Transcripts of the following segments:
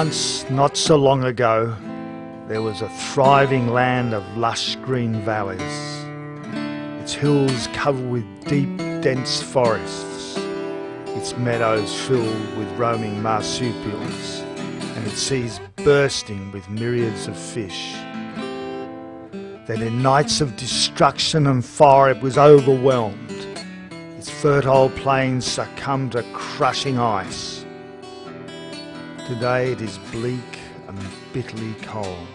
Once, not so long ago, there was a thriving land of lush green valleys, its hills covered with deep, dense forests, its meadows filled with roaming marsupials, and its seas bursting with myriads of fish. Then in nights of destruction and fire it was overwhelmed. Its fertile plains succumbed to crushing ice. Today it is bleak and bitterly cold.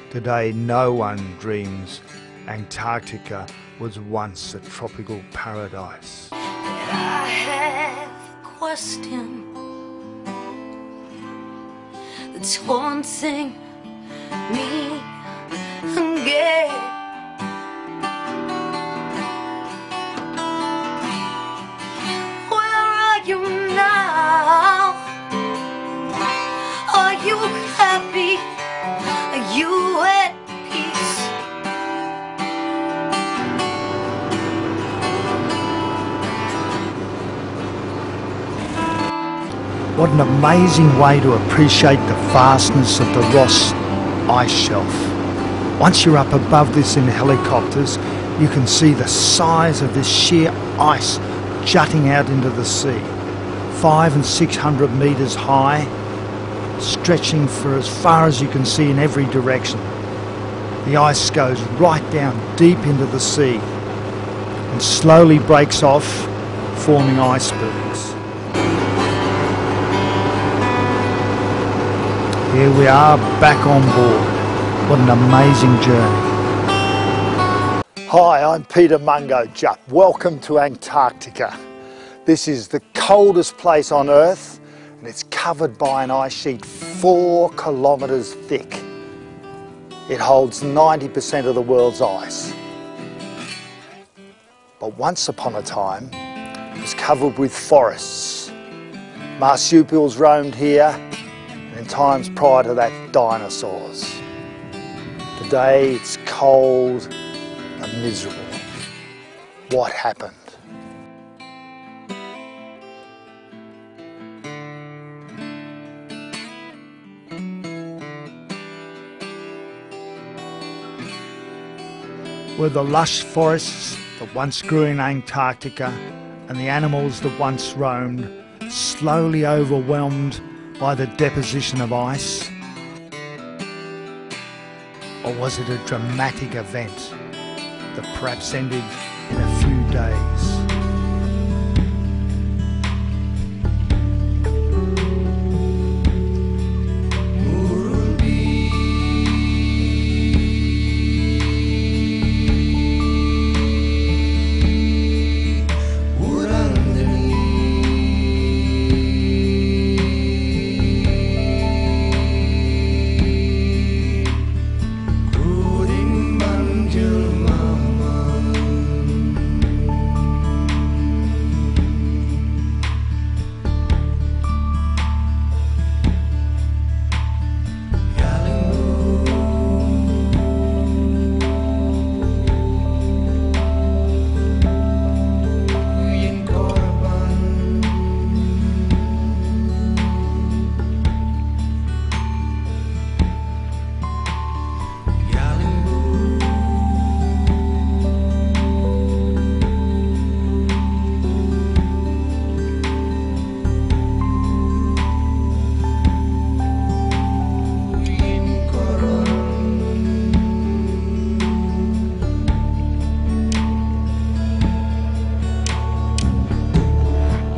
Today no one dreams Antarctica was once a tropical paradise. I have a question that's haunting me again. Where are you now? Are you happy? Are you at peace? What an amazing way to appreciate the vastness of the Ross ice shelf. Once you're up above this in helicopters, you can see the size of this sheer ice jutting out into the sea, 500 and 600 metres high, stretching for as far as you can see in every direction. The ice goes right down deep into the sea and slowly breaks off, forming icebergs. Here we are, back on board. What an amazing journey. Hi, I'm Peter Mungo Jupp. Welcome to Antarctica. This is the coldest place on Earth, and it's covered by an ice sheet 4 kilometres thick. It holds 90% of the world's ice. But once upon a time, it was covered with forests. Marsupials roamed here, and in times prior to that, dinosaurs. Today it's cold and miserable. What happened? Were the lush forests that once grew in Antarctica and the animals that once roamed slowly overwhelmed by the deposition of ice? Or was it a dramatic event that perhaps ended in a few days?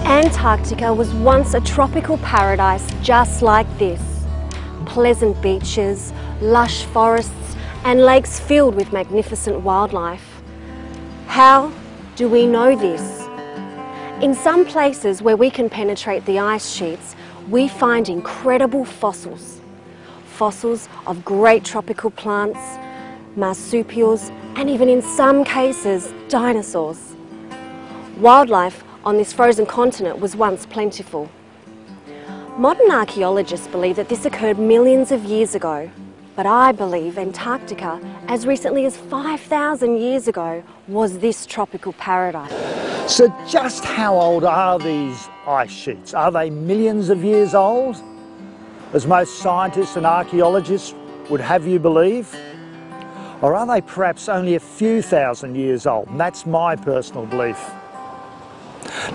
Antarctica was once a tropical paradise just like this. Pleasant beaches, lush forests and lakes filled with magnificent wildlife. How do we know this? In some places where we can penetrate the ice sheets, we find incredible fossils. Fossils of great tropical plants, marsupials and even in some cases dinosaurs. Wildlife on this frozen continent was once plentiful. Modern archaeologists believe that this occurred millions of years ago, but I believe Antarctica, as recently as 5,000 years ago, was this tropical paradise. So just how old are these ice sheets? Are they millions of years old? as most scientists and archaeologists would have you believe? Or are they perhaps only a few thousand years old? And that's my personal belief.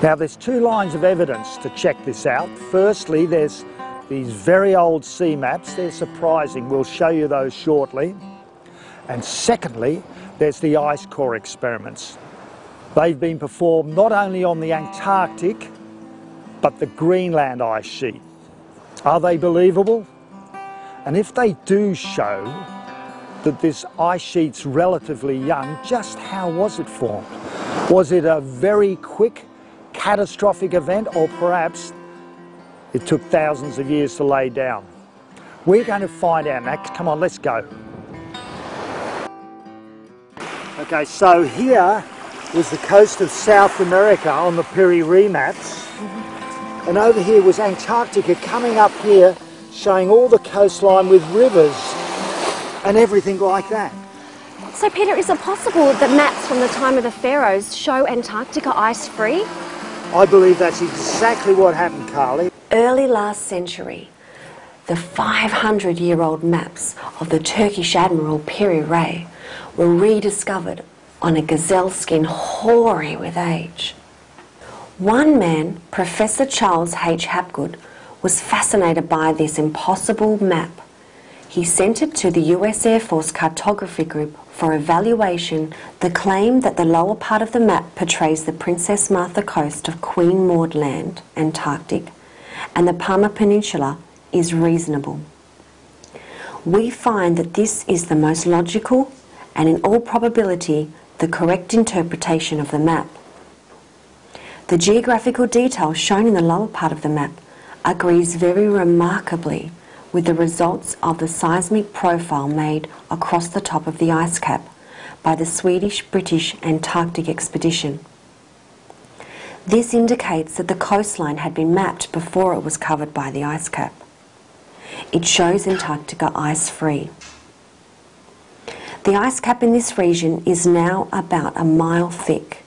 Now, there's two lines of evidence to check this out. Firstly, there's these very old sea maps. They're surprising. We'll show you those shortly. And secondly, there's the ice core experiments. They've been performed not only on the Antarctic, but the Greenland ice sheet. Are they believable? And if they do show that this ice sheet's relatively young, just how was it formed? Was it a very quick, catastrophic event, or perhaps it took thousands of years to lay down? We're going to find out next. Come on, let's go. Okay, so here was the coast of South America on the Piri maps. And over here was Antarctica coming up here, showing all the coastline with rivers and everything like that. So Peter, is it possible that maps from the time of the pharaohs show Antarctica ice-free? I believe that's exactly what happened, Carly. Early last century, the 500-year-old maps of the Turkish admiral Piri Reis were rediscovered on a gazelle skin hoary with age. One man, Professor Charles H. Hapgood, was fascinated by this impossible map. He sent it to the US Air Force Cartography Group for evaluation. The claim that the lower part of the map portrays the Princess Martha coast of Queen Maud Land, Antarctic, and the Palmer Peninsula is reasonable. We find that this is the most logical and in all probability the correct interpretation of the map. The geographical detail shown in the lower part of the map agrees very remarkably with the results of the seismic profile made across the top of the ice cap by the Swedish-British Antarctic expedition. This indicates that the coastline had been mapped before it was covered by the ice cap. It shows Antarctica ice-free. The ice cap in this region is now about a mile thick.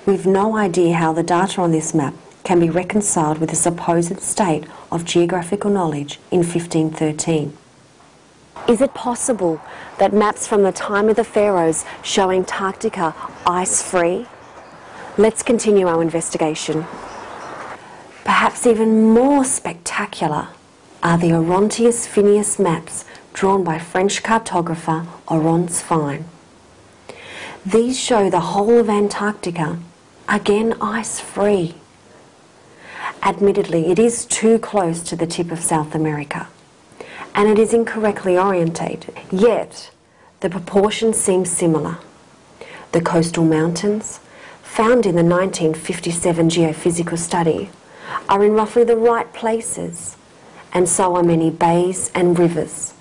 We've no idea how the data on this map can be reconciled with the supposed state of geographical knowledge in 1513. Is it possible that maps from the time of the pharaohs show Antarctica ice-free? Let's continue our investigation. Perhaps even more spectacular are the Orontius Phineus maps drawn by French cartographer Oronce Fine. These show the whole of Antarctica, again ice-free. Admittedly, it is too close to the tip of South America, and it is incorrectly orientated, yet the proportions seem similar. The coastal mountains, found in the 1957 geophysical study, are in roughly the right places, and so are many bays and rivers.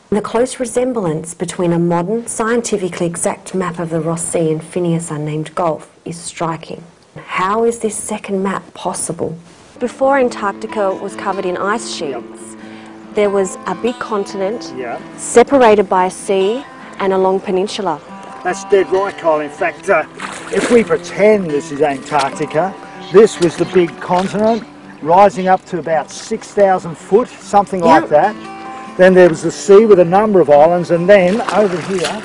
The close resemblance between a modern, scientifically exact map of the Ross Sea and Phineus Unnamed Gulf is striking. How is this second map possible? Before Antarctica was covered in ice sheets, there was a big continent separated by a sea and a long peninsula. That's dead right, Kyle. In fact, if we pretend this is Antarctica, this was the big continent, rising up to about 6,000 foot, something like that. Then there was the sea with a number of islands, and then over here,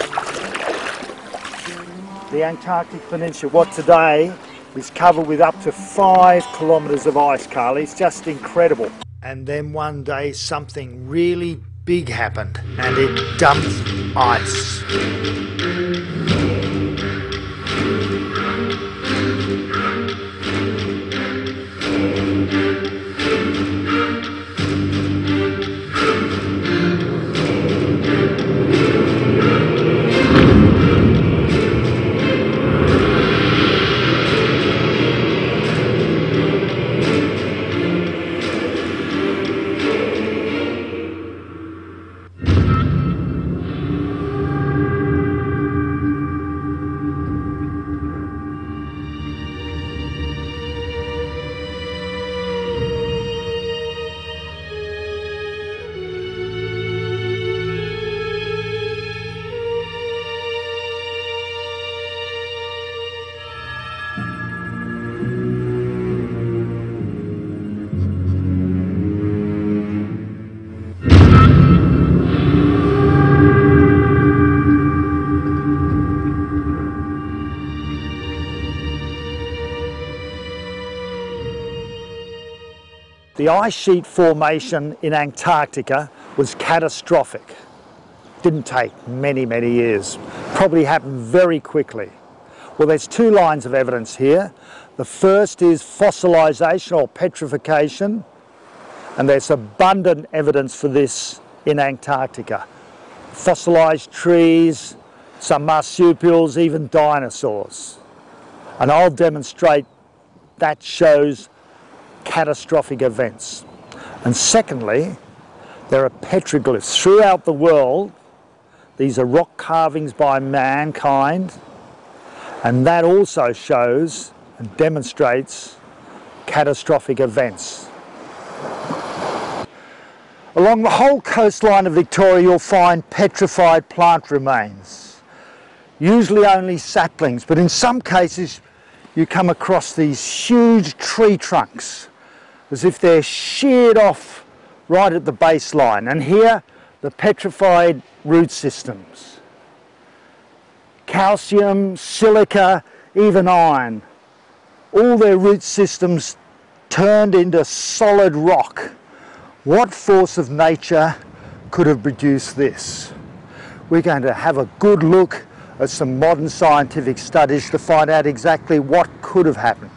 the Antarctic Peninsula, what today is covered with up to 5 kilometres of ice, Carly. It's just incredible. And then one day something really big happened, and it dumped ice. The ice sheet formation in Antarctica was catastrophic. Didn't take many years. Probably happened very quickly. Well, there's two lines of evidence here. The first is fossilization or petrification, and there's abundant evidence for this in Antarctica. Fossilized trees, some marsupials, even dinosaurs. And I'll demonstrate that shows catastrophic events. And secondly, there are petroglyphs throughout the world. These are rock carvings by mankind, and that also shows and demonstrates catastrophic events. Along the whole coastline of Victoria, you'll find petrified plant remains, usually only saplings, but in some cases you come across these huge tree trunks as if they're sheared off right at the baseline. And here, the petrified root systems. Calcium, silica, even iron. All their root systems turned into solid rock. What force of nature could have produced this? We're going to have a good look at some modern scientific studies to find out exactly what could have happened.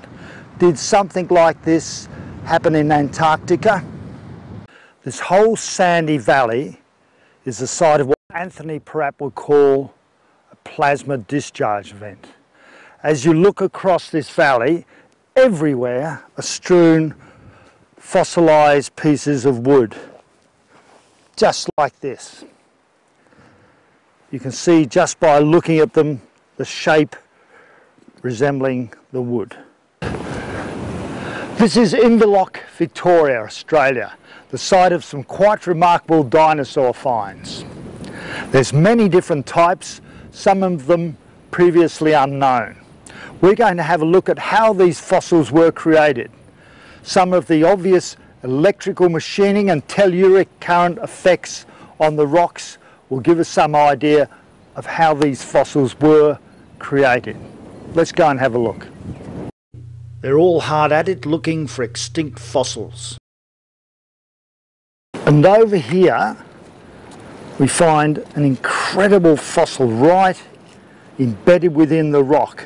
Did something like this happen in Antarctica? This whole sandy valley is the site of what Anthony Pratt would call a plasma discharge event. As you look across this valley, everywhere are strewn fossilized pieces of wood, just like this. You can see just by looking at them the shape resembling the wood. This is Inverloch, Victoria, Australia, the site of some quite remarkable dinosaur finds. There's many different types, some of them previously unknown. We're going to have a look at how these fossils were created. Some of the obvious electrical machining and telluric current effects on the rocks will give us some idea of how these fossils were created. Let's go and have a look. They're all hard at it looking for extinct fossils. And over here we find an incredible fossil right embedded within the rock.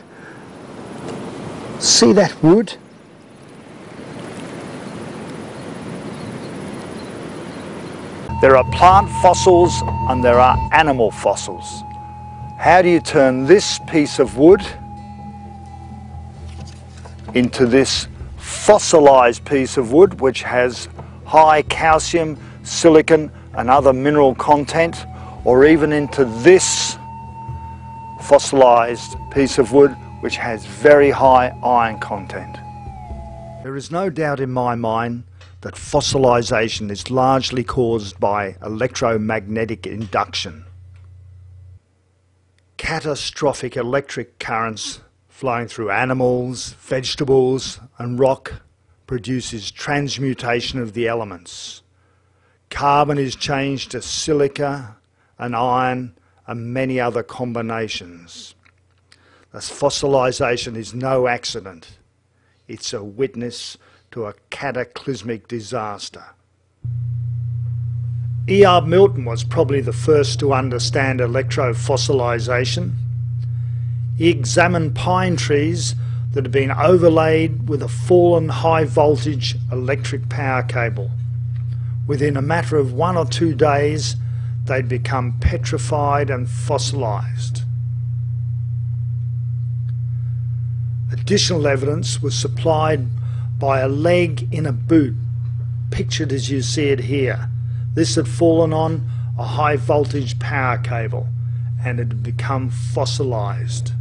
See that wood? There are plant fossils and there are animal fossils. How do you turn this piece of wood into this fossilized piece of wood which has high calcium, silicon and other mineral content, or even into this fossilized piece of wood which has very high iron content? There is no doubt in my mind that fossilization is largely caused by electromagnetic induction. Catastrophic electric currents flowing through animals, vegetables and rock produces transmutation of the elements. Carbon is changed to silica and iron and many other combinations. Thus fossilization is no accident. It's a witness to a cataclysmic disaster. E.R. Milton was probably the first to understand electrofossilization. He examined pine trees that had been overlaid with a fallen high voltage electric power cable. Within a matter of 1 or 2 days, they'd become petrified and fossilized. Additional evidence was supplied by a leg in a boot, pictured as you see it here. This had fallen on a high voltage power cable and had become fossilized.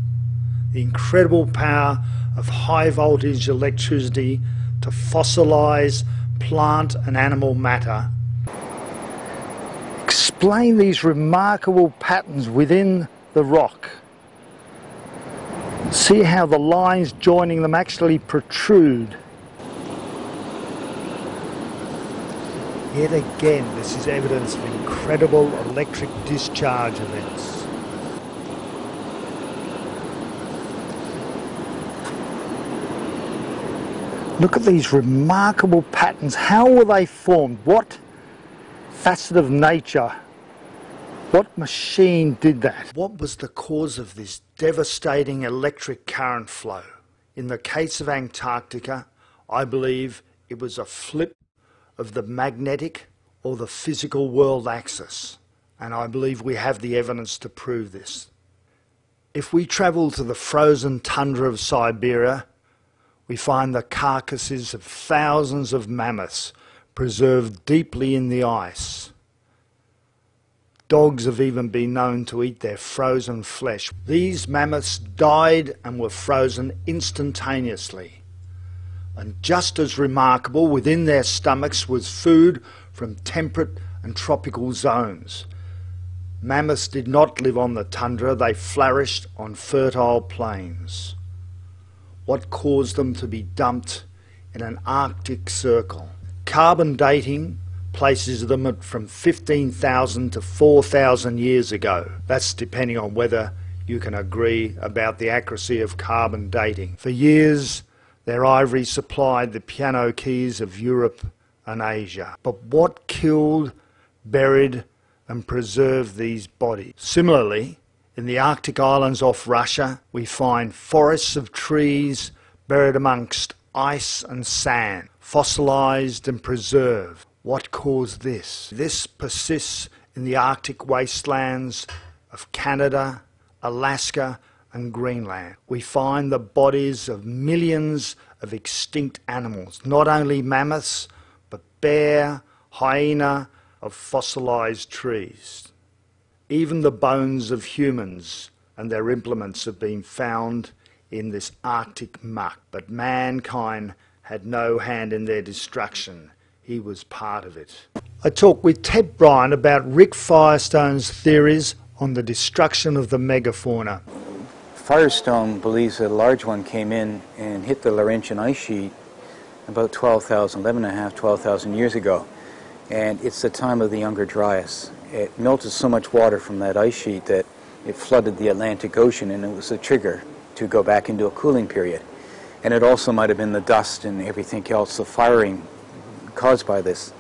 The incredible power of high voltage electricity to fossilize plant and animal matter. Explain these remarkable patterns within the rock. See how the lines joining them actually protrude. Yet again, this is evidence of incredible electric discharge events. Look at these remarkable patterns. How were they formed? What facet of nature, what machine did that? What was the cause of this devastating electric current flow? In the case of Antarctica, I believe it was a flip of the magnetic or the physical world axis, and I believe we have the evidence to prove this. If we travel to the frozen tundra of Siberia, we find the carcasses of thousands of mammoths preserved deeply in the ice. Dogs have even been known to eat their frozen flesh. These mammoths died and were frozen instantaneously. And just as remarkable, within their stomachs was food from temperate and tropical zones. Mammoths did not live on the tundra, they flourished on fertile plains. What caused them to be dumped in an Arctic circle? Carbon dating places them at from 15,000 to 4,000 years ago. That's depending on whether you can agree about the accuracy of carbon dating. For years, their ivory supplied the piano keys of Europe and Asia. But what killed, buried and preserved these bodies? Similarly, in the Arctic islands off Russia, we find forests of trees buried amongst ice and sand, fossilised and preserved. What caused this? This persists in the Arctic wastelands of Canada, Alaska and Greenland. We find the bodies of millions of extinct animals, not only mammoths, but bear, hyena, of fossilised trees. Even the bones of humans and their implements have been found in this Arctic muck, but mankind had no hand in their destruction. He was part of it. I talked with Ted Bryant about Rick Firestone's theories on the destruction of the megafauna. Firestone believes that a large one came in and hit the Laurentian ice sheet about 12,000 years ago. And it's the time of the Younger Dryas. It melted so much water from that ice sheet that it flooded the Atlantic Ocean, and it was a trigger to go back into a cooling period. And it also might have been the dust and everything else, the firing caused by this.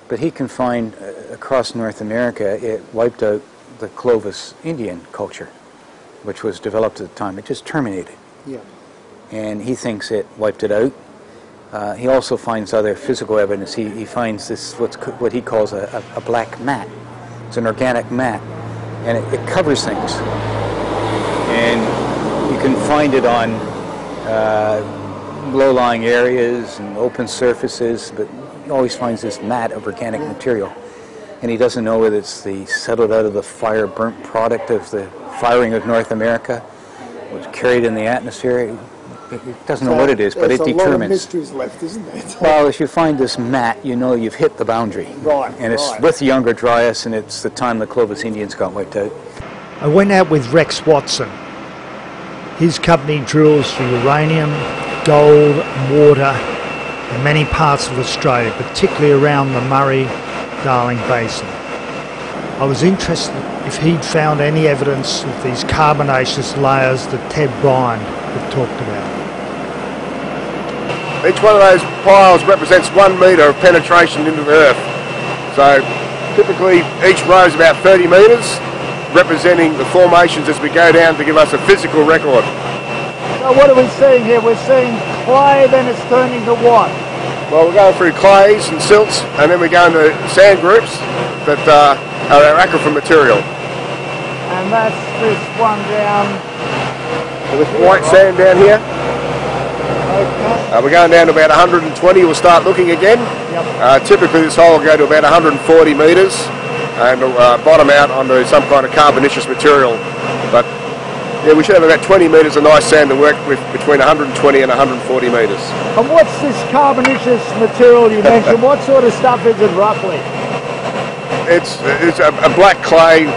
But he can find across North America, it wiped out the Clovis Indian culture, which was developed at the time. It just terminated. Yeah. And he thinks it wiped it out. He also finds other physical evidence. He finds this, what he calls a black mat. It's an organic mat, and it covers things. And you can find it on low-lying areas and open surfaces, but he always finds this mat of organic material. And he doesn't know whether it's the settled out of the fire burnt product of the firing of North America, was carried in the atmosphere. It doesn't know what it is, but it determines. There's a lot of mysteries left, isn't there? Well, if you find this mat, you know you've hit the boundary. Right. And it's with the Younger Dryas, and it's the time the Clovis Indians got wiped out. I went out with Rex Watson. His company drills for uranium, gold, and water in many parts of Australia, particularly around the Murray-Darling Basin. I was interested if he'd found any evidence of these carbonaceous layers that Ted Bryant had talked about. Each one of those piles represents 1 metre of penetration into the earth. So typically each row is about 30 metres, representing the formations as we go down to give us a physical record. So what are we seeing here? We're seeing clay, then it's turning to what? Well, we're going through clays and silts, and then we go into sand groups that are our aquifer material. And that's this one down. So this white sand down here. We're going down to about 120, we'll start looking again. Yep. Typically this hole will go to about 140 metres and bottom out onto some kind of carbonaceous material. But yeah, we should have about 20 metres of nice sand to work with between 120 and 140 metres. And what's this carbonaceous material you mentioned? What sort of stuff is it roughly? It's a black clay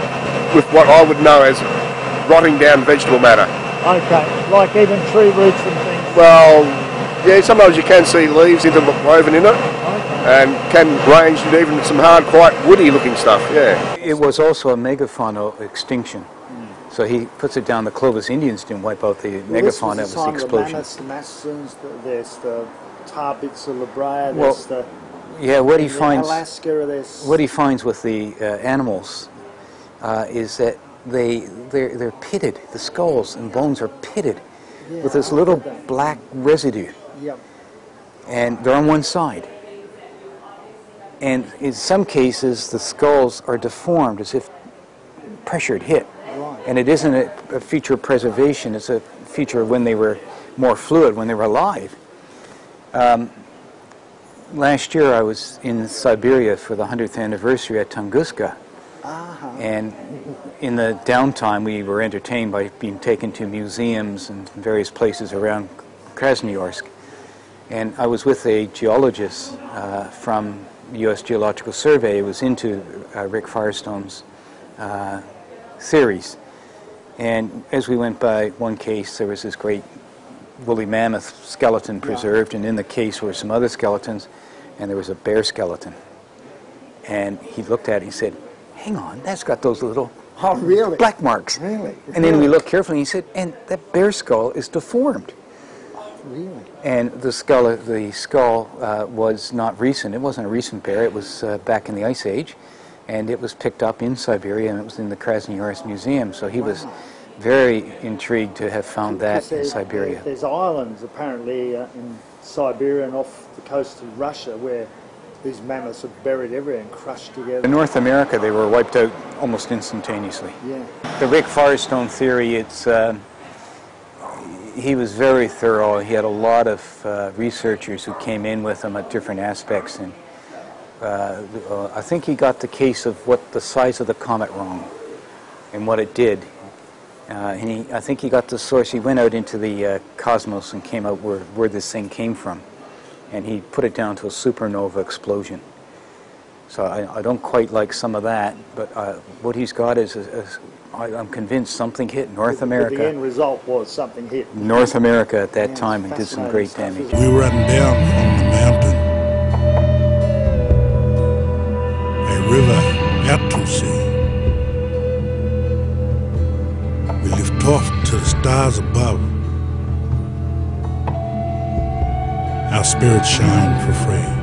with what I would know as rotting down vegetable matter. Okay, like even tree roots and things? Well, yeah, sometimes you can see leaves interwoven in it, and can range into even some hard, quite woody looking stuff, yeah. It was also a megafauna extinction. So he puts it down, the Clovis Indians didn't wipe out the megafauna, it was the explosion. The mammoths, the Massons, there's the tar bits of La Brea. Well, There's the yeah, what he finds, Alaska. There's what he finds with the animals is that they're pitted. The skulls and bones are pitted with this little black residue, Yep. and they're on one side. And in some cases, the skulls are deformed as if pressure had hit. Right. And it isn't a feature of preservation, it's a feature of when they were more fluid, when they were alive. Last year I was in Siberia for the 100th anniversary at Tunguska. And in the downtime we were entertained by being taken to museums and various places around Krasnoyarsk. And I was with a geologist from the U.S. Geological Survey who was into Rick Firestone's theories. And as we went by one case, there was this great woolly mammoth skeleton preserved, and in the case were some other skeletons, and there was a bear skeleton. And he looked at it and he said, hang on, that's got those little black marks. Really? And then we looked carefully and he said, and that bear skull is deformed. Really? And the skull was not recent. It wasn't a recent bear. It was back in the Ice Age, and it was picked up in Siberia, and it was in the Krasnoyarsk Museum. So he was very intrigued to have found that in Siberia. There's islands apparently in Siberia and off the coast of Russia where these mammoths are buried everywhere and crushed together. In North America, they were wiped out almost instantaneously. Yeah. The Rick Firestone theory, he was very thorough. He had a lot of researchers who came in with him at different aspects, and I think he got the case of what the size of the comet wrong and what it did. And I think he got the source. He went out into the cosmos and came out where this thing came from, and he put it down to a supernova explosion. So I don't quite like some of that, but what he's got is I'm convinced something hit North America. The end result was something hit North America at that time and did some great damage. We ran down from the mountain a river out to sea. We lift off to the stars above. Our spirits shine for free.